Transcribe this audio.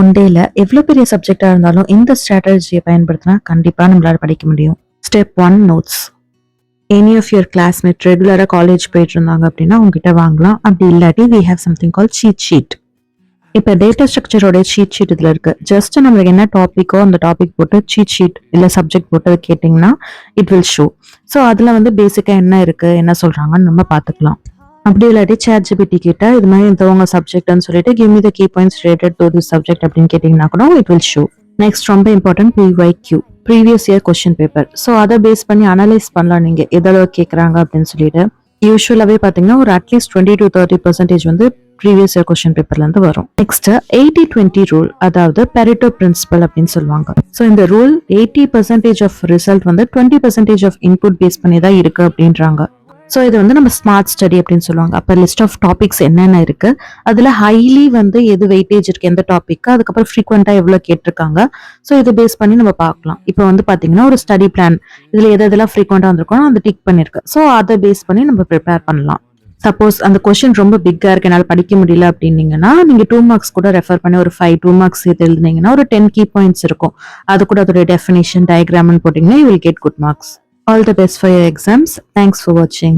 One டேல எவ்வளோ பெரிய சப்ஜெக்டா இருந்தாலும் இந்த ஸ்ட்ராட்டஜியை பயன்படுத்தினா கண்டிப்பா நம்மளால படிக்க முடியும். Step 1 notes. Any of your classmate ரெகுலராக காலேஜ் போயிட்டு இருந்தாங்க அப்படின்னா உங்ககிட்ட வாங்கலாம். அப்படி இல்லாட்டி we have something call cheat sheet. இப்போ டேட்டா ஸ்ட்ரக்சரோட சீட் ஷீட் இதில் இருக்கு. ஜஸ்ட் நம்மளுக்கு என்ன டாப்பிக்கோ அந்த டாபிக் போட்டு சீட் ஷீட் இல்லை சப்ஜெக்ட் போட்டு அதை கேட்டிங்கன்னா இட் வில் ஷோ. ஸோ அதில் வந்து பேசிக்காக என்ன இருக்கு என்ன சொல்றாங்கன்னு நம்ம பார்த்துக்கலாம். அப்படி இல்லாட்டி ChatGPT கிட்ட இது மாதிரி இந்த உங்க சப்ஜெக்ட்னு சொல்லிட்டு give me the key points related to this subject அப்படின்னு கேட்டிங்கன்னா கூட இட் வில் ஷோ. நெக்ஸ்ட் ரொம்ப important PYQ, previous year question paper. So அதை பேஸ் பண்ணி அனலைஸ் பண்ணலாம் நீங்க எதளவு கேட்குறாங்க அப்படின்னு சொல்லிட்டு. யூஸ்வலாகவே பார்த்தீங்கன்னா ஒரு அட்லீஸ்ட் 20 to 30% வந்து ப்ரீவியஸ் இயர் கொஸ்டின் பேப்பர்ல இருந்து வரும். நெக்ஸ்ட் 80-20 ரூல், அதாவது பெரிட்டோ பிரின்சிபல் அப்படின்னு சொல்லுவாங்க. ஸோ இந்த ரூல் 80% ஆஃப் ரிசல்ட் வந்து 20% ஆஃப் இன்புட் பேஸ் பண்ணி தான் இருக்கு அப்படின்றாங்க. ஸோ இது வந்து நம்ம ஸ்மார்ட் ஸ்டடி அப்படின்னு சொல்லுவாங்க. அப்போ லிஸ்ட் ஆஃப் டாபிக்ஸ் என்னென்ன இருக்கு, அதில் ஹைலி வந்து எது வெயிட்டேஜ் இருக்கு எந்த டாபிக், அதுக்கப்புறம் ஃப்ரீக்வெண்ட்டாக எவ்வளோ கேட்டிருக்காங்க. ஸோ இதை பேஸ் பண்ணி நம்ம பார்க்கலாம். இப்போ வந்து பார்த்தீங்கன்னா ஒரு ஸ்டடி பிளான், இதில் எதெல்லாம் ஃப்ரீக்வெண்ட்டாக வந்திருக்கோ அந்த டிக் பண்ணிருக்கு. ஸோ அதை பேஸ் பண்ணி நம்ம ப்ரிப்பேர் பண்ணலாம். சப்போஸ் அந்த கொஸ்டின் ரொம்ப பிக்கா இருக்கு என்னால் படிக்க முடியல அப்படின்னீங்கன்னா நீங்க 2 மார்க்ஸ் கூட ரெஃபர் பண்ணி ஒரு 5 2 மார்க்ஸ் சேர்த்து எழுதுனீங்கன்னா ஒரு 10 கீ பாயிண்ட்ஸ் இருக்கும். அது கூட அதோட டெஃபினேஷன் டயக்ராம்னு போட்டீங்கன்னா you will get good marks. All the best for your exams. Thanks for watching.